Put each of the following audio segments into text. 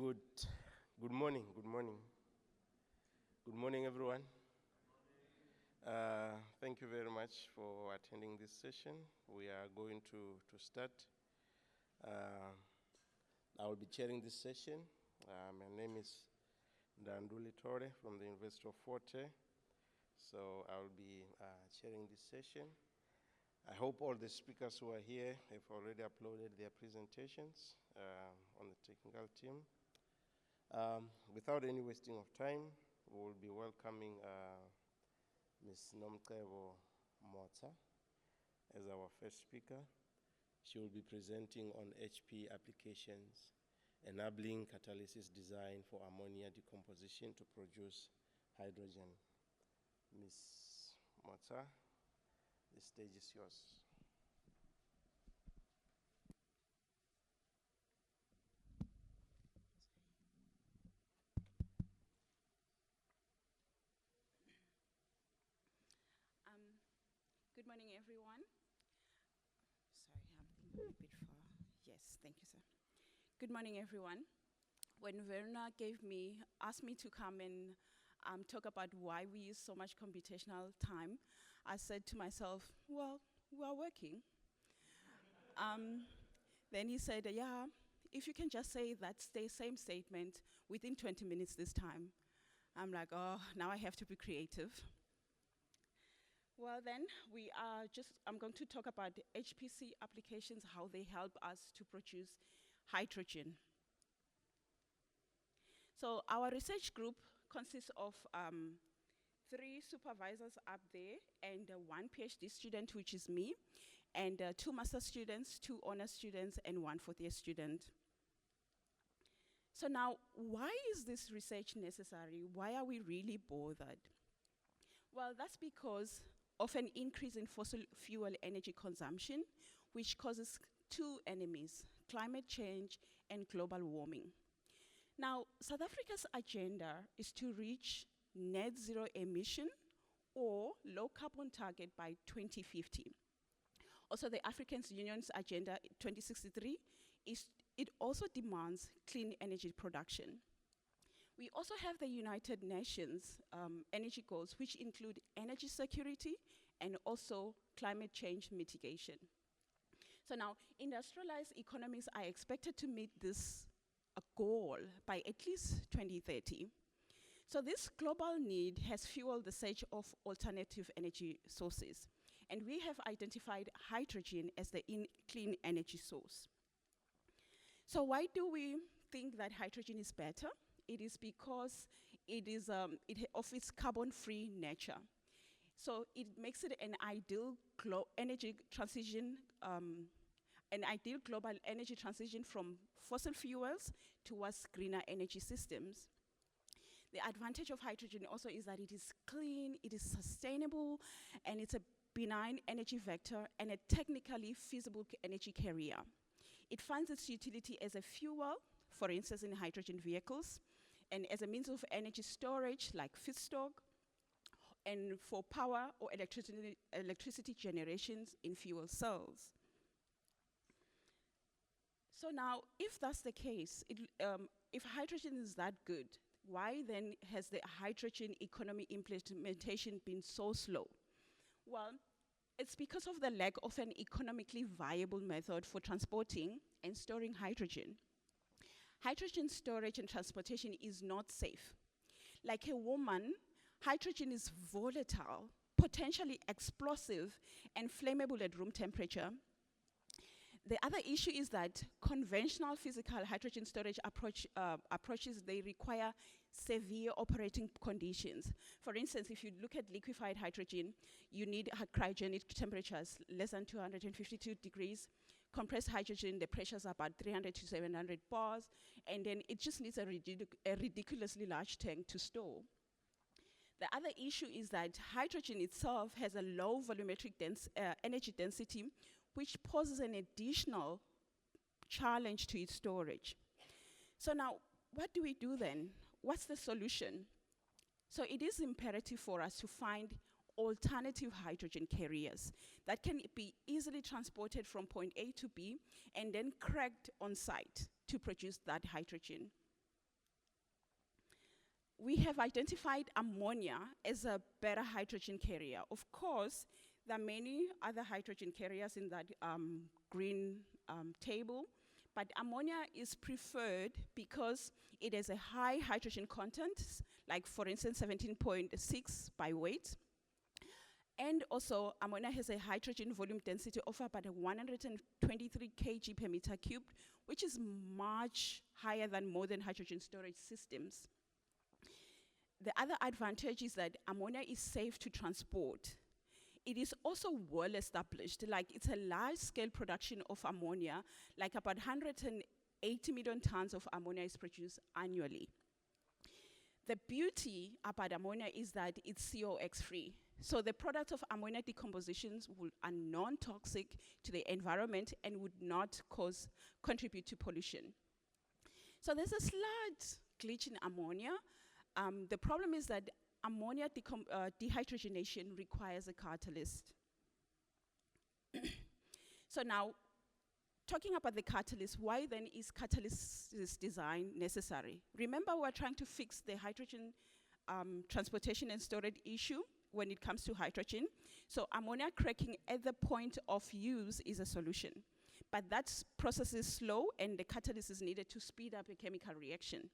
Good morning, good morning. Good morning, everyone. Thank you very much for attending this session. We are going to start. I will be chairing this session. My name is Ndanduli Tore from the University of Forte. So I will be chairing this session. I hope all the speakers who are here have already uploaded their presentations on the technical team. Without any wasting of time, we will be welcoming Ms. Nomcebo Motsa as our first speaker. She will be presenting on HP Applications, enabling catalysis design for ammonia decomposition to produce hydrogen. Ms. Motsa, the stage is yours. Good morning, everyone. Sorry, I'm thinking a bit far. Yes, thank you, sir. Good morning, everyone. When Verna asked me to come and talk about why we use so much computational time, I said to myself, well, we are working. Then he said, yeah, if you can just say that same statement within 20 minutes this time. I'm like, oh, now I have to be creative. Well then, I'm going to talk about the HPC applications, how they help us to produce hydrogen. So our research group consists of 3 supervisors up there and 1 PhD student, which is me, and 2 master students, 2 honor students, and 1 fourth-year student. So now, why is this research necessary? Why are we really bothered? Well, that's because of an increase in fossil fuel energy consumption, which causes 2 enemies, climate change and global warming. Now, South Africa's agenda is to reach net zero emission or low carbon target by 2050. Also, the African Union's agenda 2063 it also demands clean energy production. We also have the United Nations energy goals, which include energy security and also climate change mitigation. So now, industrialized economies are expected to meet this goal by at least 2030. So this global need has fueled the search of alternative energy sources. And we have identified hydrogen as the clean energy source. So why do we think that hydrogen is better? It is because it offers carbon-free nature. So it makes it an ideal energy transition, an ideal global energy transition from fossil fuels towards greener energy systems. The advantage of hydrogen also is that it is clean, it is sustainable, and it's a benign energy vector and a technically feasible energy carrier. It finds its utility as a fuel, for instance in hydrogen vehicles, and as a means of energy storage like feedstock, and for power or electricity generations in fuel cells. So now, if that's the case, if hydrogen is that good, why then has the hydrogen economy implementation been so slow? Well, it's because of the lack of an economically viable method for transporting and storing hydrogen. Hydrogen storage and transportation is not safe. Like a woman, hydrogen is volatile, potentially explosive, and flammable at room temperature. The other issue is that conventional physical hydrogen storage approaches, they require severe operating conditions. For instance, if you look at liquefied hydrogen, you need cryogenic temperatures less than 252 degrees. Compressed hydrogen, the pressures are about 300 to 700 bars, and then it just needs a ridiculously large tank to store. The other issue is that hydrogen itself has a low volumetric energy density, which poses an additional challenge to its storage. So now, what do we do then? What's the solution? So it is imperative for us to find alternative hydrogen carriers that can be easily transported from point A to B and then cracked on site to produce that hydrogen. we have identified ammonia as a better hydrogen carrier. Of course, there are many other hydrogen carriers in that green table, but ammonia is preferred because it has a high hydrogen content, like for instance 17.6 by weight. And also, ammonia has a hydrogen volume density of about 123 kg per meter cubed, which is much higher than modern hydrogen storage systems. The other advantage is that ammonia is safe to transport. It is also well established, like it's a large scale production of ammonia, like about 180 million tons of ammonia is produced annually. The beauty about ammonia is that it's COX free. So the products of ammonia decompositions are non-toxic to the environment and would not contribute to pollution. So there's a slight glitch in ammonia. The problem is that ammonia dehydrogenation requires a catalyst. So now, talking about the catalyst, why then is catalysis design necessary? Remember, we're trying to fix the hydrogen transportation and storage issue when it comes to hydrogen. So ammonia cracking at the point of use is a solution. But that process is slow, and the catalyst is needed to speed up a chemical reaction.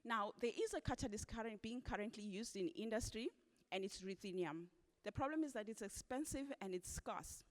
Now, there is a catalyst being currently used in industry, and it's ruthenium. The problem is that it's expensive and it's scarce.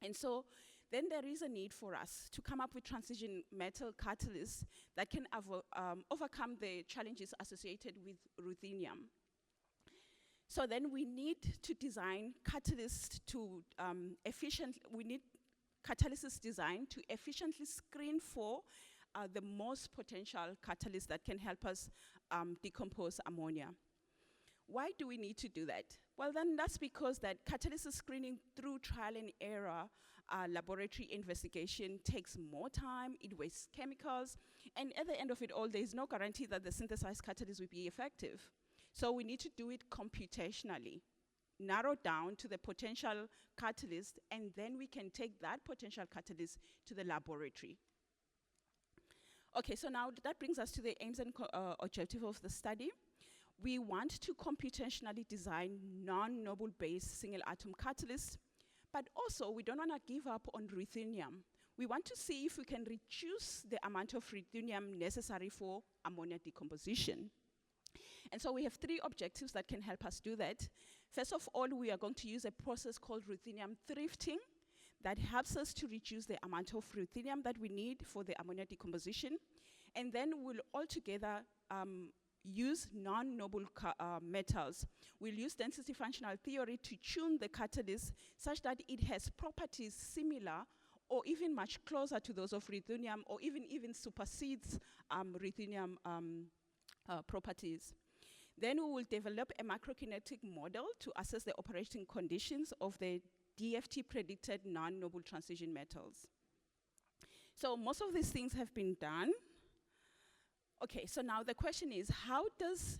And so then there is a need for us to come up with transition metal catalysts that can overcome the challenges associated with ruthenium. So then we need to design catalysts to we need catalysis design to efficiently screen for the most potential catalysts that can help us decompose ammonia. Why do we need to do that? Well, then that's because that catalysis screening through trial and error laboratory investigation takes more time, it wastes chemicals, and at the end of it all, there is no guarantee that the synthesized catalyst will be effective. So we need to do it computationally, narrow down to the potential catalyst, and then we can take that potential catalyst to the laboratory. Okay, so now that brings us to the aims and objective of the study. We want to computationally design non-noble based single atom catalysts, but also we don't want to give up on ruthenium. We want to see if we can reduce the amount of ruthenium necessary for ammonia decomposition. And so we have three objectives that can help us do that. First of all, we are going to use a process called ruthenium thrifting that helps us to reduce the amount of ruthenium that we need for the ammonia decomposition. And then we'll altogether use non-noble metals. We'll use density functional theory to tune the catalyst such that it has properties similar or even much closer to those of ruthenium, or even supersedes ruthenium properties. Then we will develop a macrokinetic model to assess the operating conditions of the DFT predicted non-noble transition metals. So most of these things have been done. Okay, so now the question is, how does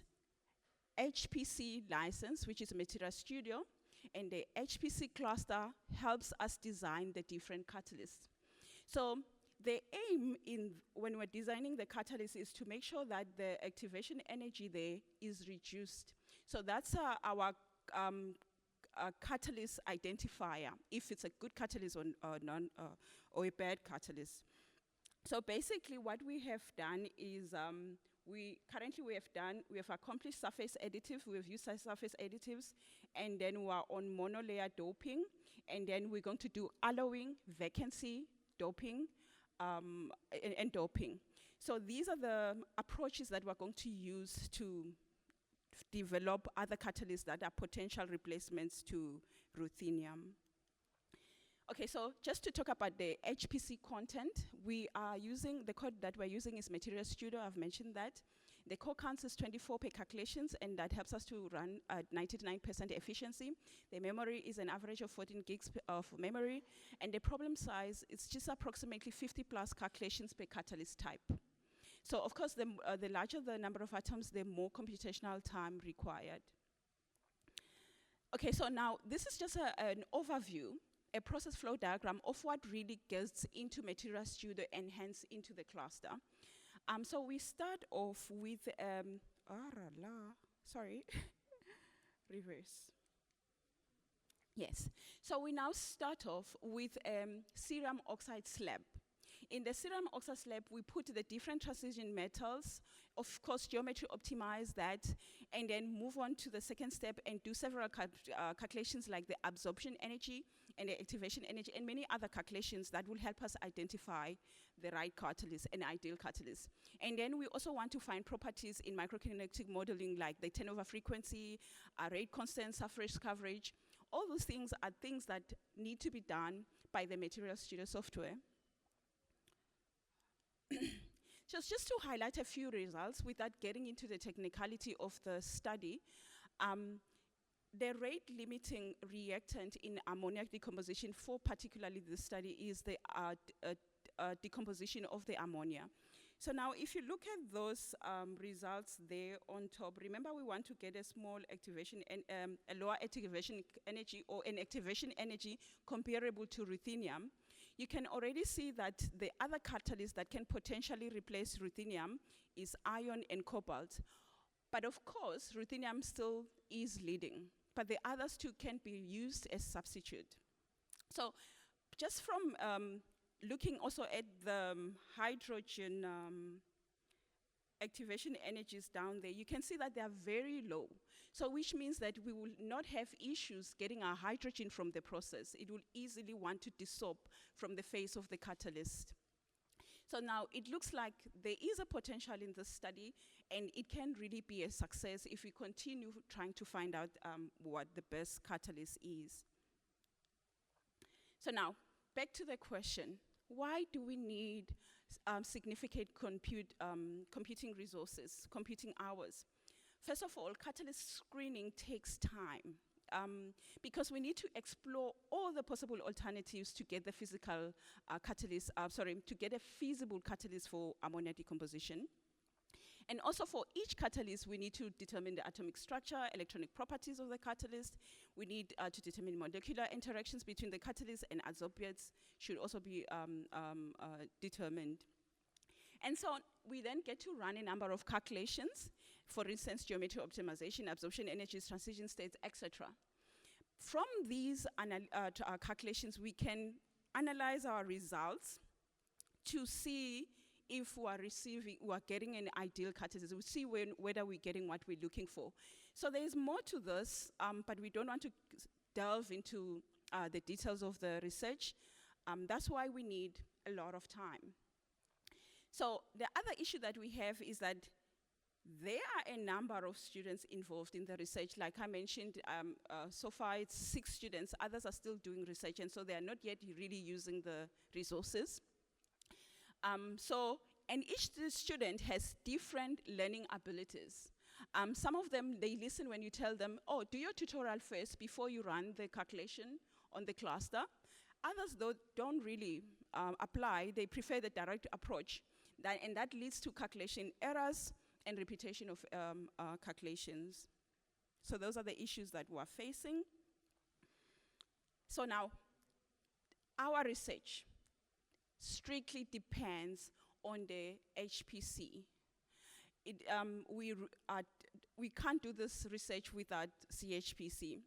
HPC license, which is Material Studio, and the HPC cluster helps us design the different catalysts? So the aim when we're designing the catalyst is to make sure that the activation energy there is reduced. So that's our catalyst identifier, if it's a good catalyst or a bad catalyst. So basically what we have done is we have accomplished surface additive, we have used surface additives, and then we're on monolayer doping, and then we're going to do alloying, vacancy, doping, and doping. So these are the approaches that we're going to use to develop other catalysts that are potential replacements to ruthenium. Okay, so just to talk about the HPC content, we are using, the code that we're using is Material Studio, I've mentioned that. The core count is 24 per calculations, and that helps us to run at 99% efficiency. The memory is an average of 14 gigs of memory, and the problem size is just approximately 50 plus calculations per catalyst type. So of course, the larger the number of atoms, the more computational time required. Okay, so now this is just an overview, a process flow diagram of what really gets into Material Studio and hence into the cluster. So we start off with sorry, reverse. Yes, so we now start off with serum oxide slab. In the serum oxide slab, we put the different transition metals, of course, geometry optimize that, and then move on to the second step and do several calculations like the absorption energy and the activation energy and many other calculations that will help us identify the right catalyst, an ideal catalyst. And then we also want to find properties in microkinetic modeling like the turnover frequency, rate constant, surface coverage. All those things are things that need to be done by the Material Studio software. Just to highlight a few results without getting into the technicality of the study, the rate limiting reactant in ammonia decomposition for particularly this study is the decomposition of the ammonia. So now if you look at those results there on top, remember we want to get a small activation and a lower activation energy or an activation energy comparable to ruthenium. You can already see that the other catalyst that can potentially replace ruthenium is iron and cobalt. But of course, ruthenium still is leading, but the others too can be used as substitute. So just from looking also at the hydrogen activation energies down there, you can see that they are very low. So which means that we will not have issues getting our hydrogen from the process. It will easily want to dissolve from the face of the catalyst. So now it looks like there is a potential in this study and it can really be a success if we continue trying to find out what the best catalyst is. So now, back to the question, why do we need significant computing resources, computing hours? First of all, catalyst screening takes time because we need to explore all the possible alternatives to get the physical catalyst, to get a feasible catalyst for ammonia decomposition. And also for each catalyst, we need to determine the atomic structure, electronic properties of the catalyst. We need to determine molecular interactions between the catalyst and adsorbents should also be determined. And so we then get to run a number of calculations, for instance, geometry optimization, absorption energies, transition states, etc. From these calculations, we can analyze our results to see if we are getting an ideal catalyst. We see whether we're getting what we're looking for. So there's more to this, but we don't want to delve into the details of the research. That's why we need a lot of time. So the other issue that we have is that there are a number of students involved in the research. Like I mentioned, so far it's 6 students. Others are still doing research, and so they are not yet really using the resources. And each student has different learning abilities. Some of them, they listen when you tell them, oh, do your tutorial first before you run the calculation on the cluster. Others, though, don't really apply. They prefer the direct approach. And that leads to calculation errors and repetition of calculations. So those are the issues that we're facing. So now, our research strictly depends on the HPC. We can't do this research without CHPC.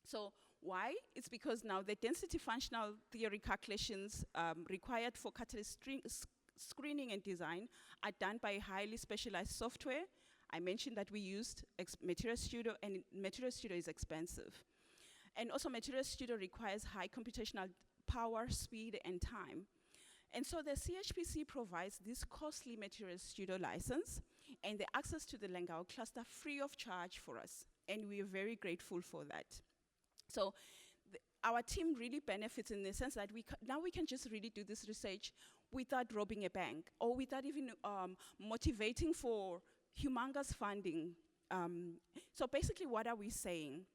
So why? It's because now the density functional theory calculations required for catalyst screening and design are done by highly specialized software. I mentioned that we used Material Studio, and Material Studio is expensive. And also Material Studio requires high computational power, speed, and time. And so the CHPC provides this costly Material Studio license and the access to the Langau cluster free of charge for us. And we are very grateful for that. So our team really benefits in the sense that now we can just really do this research without robbing a bank or without even motivating for humongous funding. So basically, what are we saying?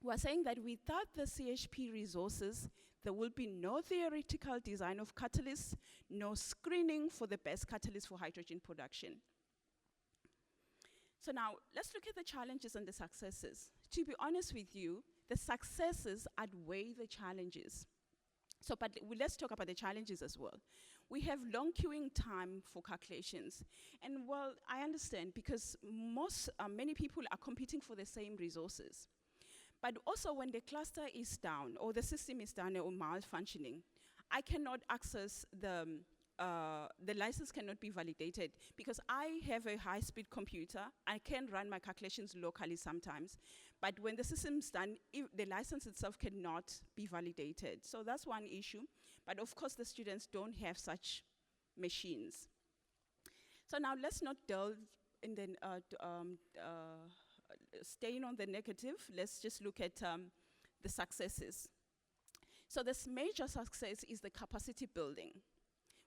We're saying that without the CHP resources, there will be no theoretical design of catalysts, no screening for the best catalyst for hydrogen production. So now, let's look at the challenges and the successes. To be honest with you, the successes outweigh the challenges. So, but let's talk about the challenges as well. We have long queuing time for calculations. And well, I understand because many people are competing for the same resources. But also when the cluster is down or the system is down or malfunctioning, I cannot access the license cannot be validated because I have a high-speed computer. I can run my calculations locally sometimes. But when the system's done, the license itself cannot be validated. So that's one issue. But of course, the students don't have such machines. So now let's not delve in the, staying on the negative, let's just look at the successes. So this major success is the capacity building.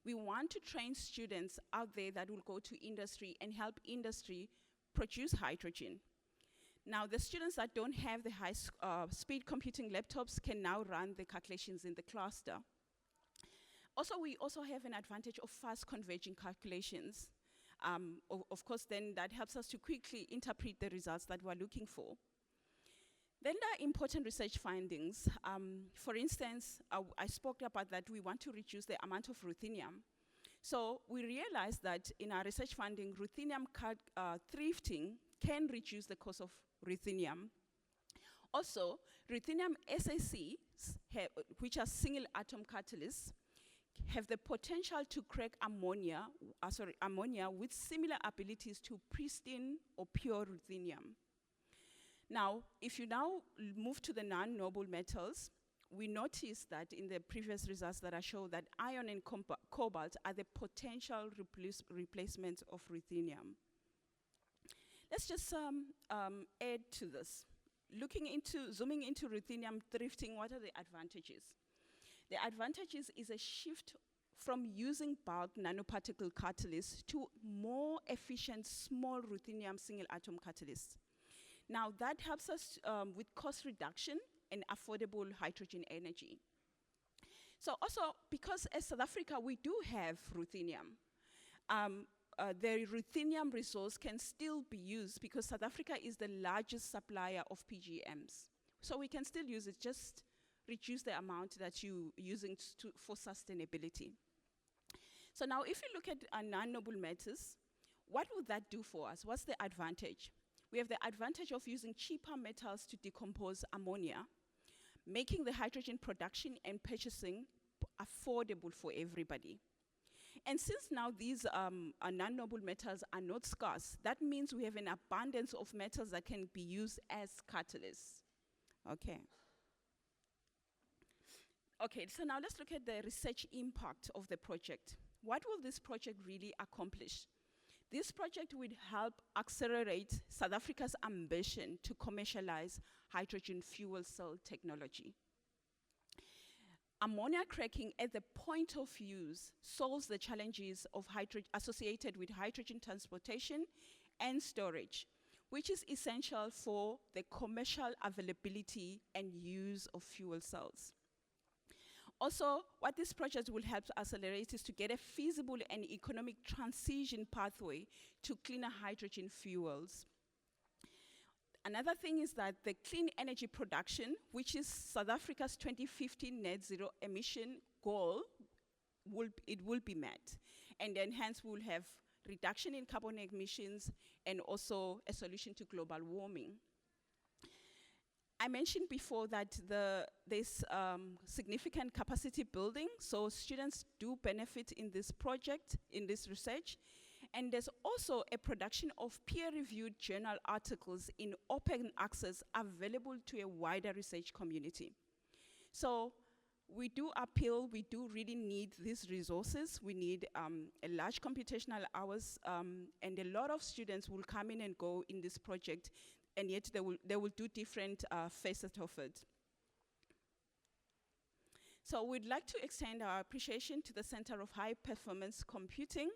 We want to train students out there that will go to industry and help industry produce hydrogen. Now, the students that don't have the high-speed computing laptops can now run the calculations in the cluster. Also, we also have an advantage of fast converging calculations. Of course, then that helps us to quickly interpret the results that we're looking for. Then there are important research findings. For instance, I spoke about that we want to reduce the amount of ruthenium. So we realized that in our research finding, ruthenium thrifting can reduce the cost of ruthenium. Also, ruthenium SACs, which are single atom catalysts, have the potential to crack ammonia with similar abilities to pristine or pure ruthenium. Now, if you now move to the non-noble metals, we noticed that in the previous results that I showed that iron and cobalt are the potential replacements of ruthenium. Let's just add to this. Zooming into ruthenium thrifting, what are the advantages? The advantages is a shift from using bulk nanoparticle catalysts to more efficient small ruthenium single atom catalysts. Now that helps us with cost reduction and affordable hydrogen energy. So also, because as South Africa, we do have ruthenium, the ruthenium resource can still be used because South Africa is the largest supplier of PGMs. So we can still use it, just reduce the amount that you're using for sustainability. So now if you look at non-noble metals, what would that do for us? What's the advantage? We have the advantage of using cheaper metals to decompose ammonia, making the hydrogen production and purchasing affordable for everybody. And since now these non-noble metals are not scarce, that means we have an abundance of metals that can be used as catalysts. Okay. Okay, so now let's look at the research impact of the project. What will this project really accomplish? This project will help accelerate South Africa's ambition to commercialize hydrogen fuel cell technology. Ammonia cracking at the point of use solves the challenges of associated with hydrogen transportation and storage, which is essential for the commercial availability and use of fuel cells. Also, what this project will help to accelerate is to get a feasible and economic transition pathway to cleaner hydrogen fuels. Another thing is that the clean energy production, which is South Africa's 2050 net zero emission goal, will be met. And then hence we'll have reduction in carbon emissions and also a solution to global warming. I mentioned before that there's significant capacity building, so students do benefit in this project, in this research, and there's also a production of peer-reviewed journal articles in open access available to a wider research community. So we do really need these resources. We need a large computational hours, and a lot of students will come in and go in this project, and yet they will do different facets of it. So we'd like to extend our appreciation to the Center of High Performance Computing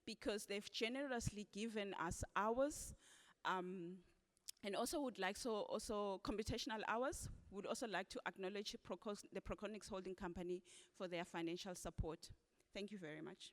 because they've generously given us hours, and also would like also computational hours. Would also like to acknowledge the Proconics Holding Company for their financial support. Thank you very much.